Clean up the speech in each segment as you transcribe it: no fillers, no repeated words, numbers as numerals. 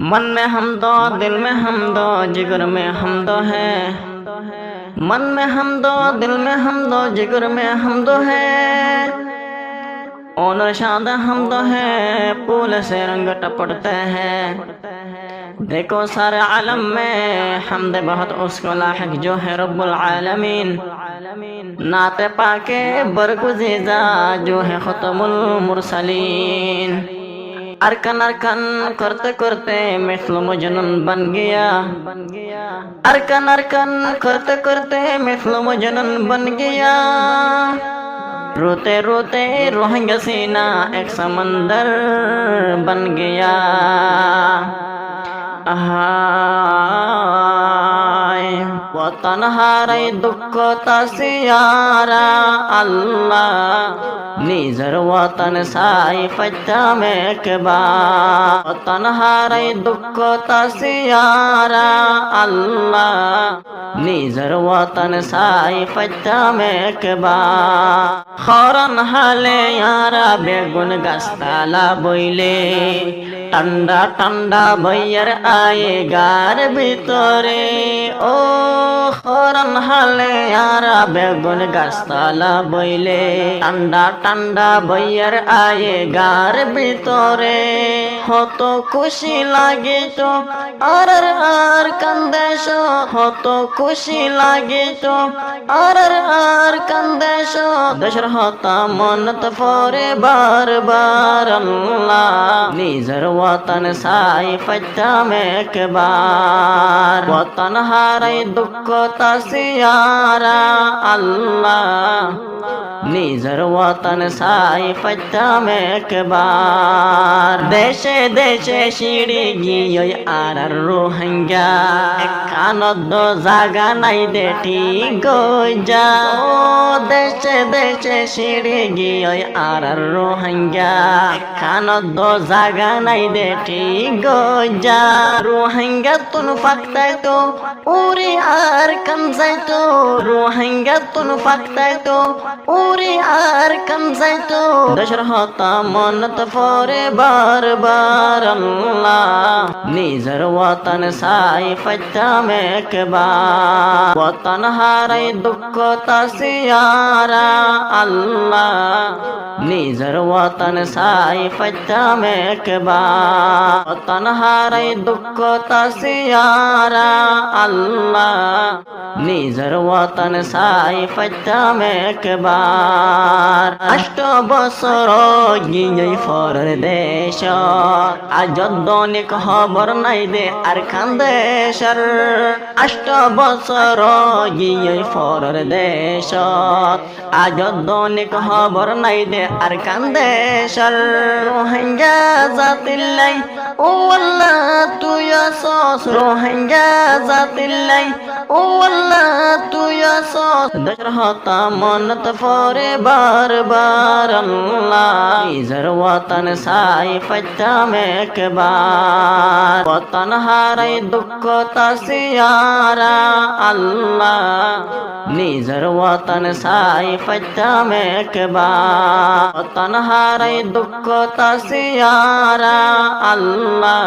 मन में हम दो, दिल में हम दो, जिगर में हम दो है। मन में हम दो, दिल में हम दो, जिगर में हम दो है। और शादा हम दो है, फूल से रंग टपटते हैं। देखो सारे आलम में हमद बहुत उसको लायक जो है रब्बुल आलमीन। नाते पाके बरगुज़ीज़ा जो है खतमुल मुरसलीन। अरकन अरकन करते करते मिस्ल मजनून बन गया। अरकन अरकन करते करते मिस्ल मजनून बन गया। रोते रोते रोहिंगा सीना एक समंदर बन गया। वतन हारे दुख तसियारा अल्लाह निजर वतन साई फच्चा में कबा। वतन हारे दुख तसियारा अल्लाह निजर वतन साई फच्चा में कबा। खौरन हाले यारा बेगुन गस्ताला बोले ठंडा ठंडा भैयर आए गार ভিতরে ও খরন হালে यारा বেগুন গাছতলা বইলে ঠান্ডা ঠান্ডা ভৈয়ার আয়ে গার ভিতরে। হত খুশি লাগে তো আর কান্দেশ, হত খুশি লাগে তো আর কান্দেশ। দেশের হতা মনত পরে বারবার আল্লাহ নিজের वतन साई फच्चा में कबार। वतन हारे दुख तसियारा अल्लाह निजर वतन साई फच्चा में कबार। देशे देशे शिड़ी गियो आर रोहिंग्या कानद जागा नाई दे ठीक जा। देशे देशे शिड़ी गियो आर रोहिंग्या कानद जागा नाई दे ठीक जा। रोहिंग्या तुन फक्ताय तो उरी आर कंजाय तो। रोहिंग्या तुन फक्ताय तो उरी आर कंजाय तो। दशर होता मनत परे बार बार अल्लाह निजर वतन साई फच्चा में कबार। वतन हारे दुख तसियारा अल्लाह निजर वतन साई फच्चा में कबार। वतन हारे दुख तसियारा अल्लाह निजर वतन साई फच्चा में कबार। अष्ट बसर गिये फरर देश आज दनिक खबर नाई दे আর খান্দেশর। अष्ट बसर गिये फरर देश आज दनिक खबर नाई दे আর খান্দেশর। রোহিঙ্গা জাতিল্লাই ও আল্লাহ তুই আসস। রোহিঙ্গা জাতিল্লাই ও আল্লাহ তুই আসস। দেশের হতা মনত পরে बार बार अल्लाह निजर वतन साई फच्चा में कबार। वतन हारे दुख तसियारा अल्लाह निजर वतन साई फच्चा में कबार। वतन हारे दुख तसियारा अल्लाह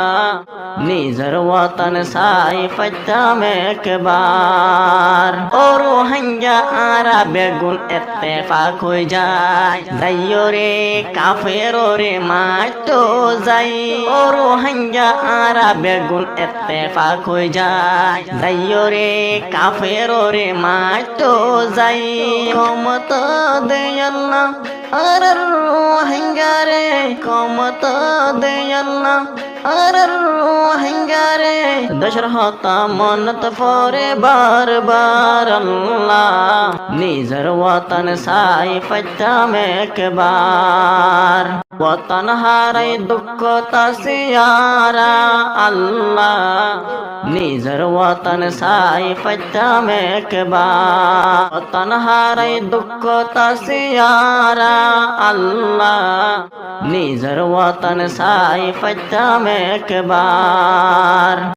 निजर वतन साई फच्चा में कबार। और रोहिंग्या आरा बेगुन इत्तेफाक हो যায় যাইও রে কাফের রে মাতো যাই। ও রোহিঙ্গা আরা বেগুন ইত্তেফাক হয়ে যায় যাইও রে কাফের রে মাতো যাই। ক্ষমতা দে আল্লাহ আর রোহিঙ্গা রে ক্ষমতা দে আল্লাহ আর রোহিঙ্গা রে। দেশের হতা মনত পরে बार बार अल्लाह निजर वतन साई फच्चा में कबार। वतन हारे दुख तसियारा अल्लाह निजर वतन साई फच्चा में कबार। वतन हारे दुख तसियारा अल्लाह निजर वतन साई फच्चा में कबार।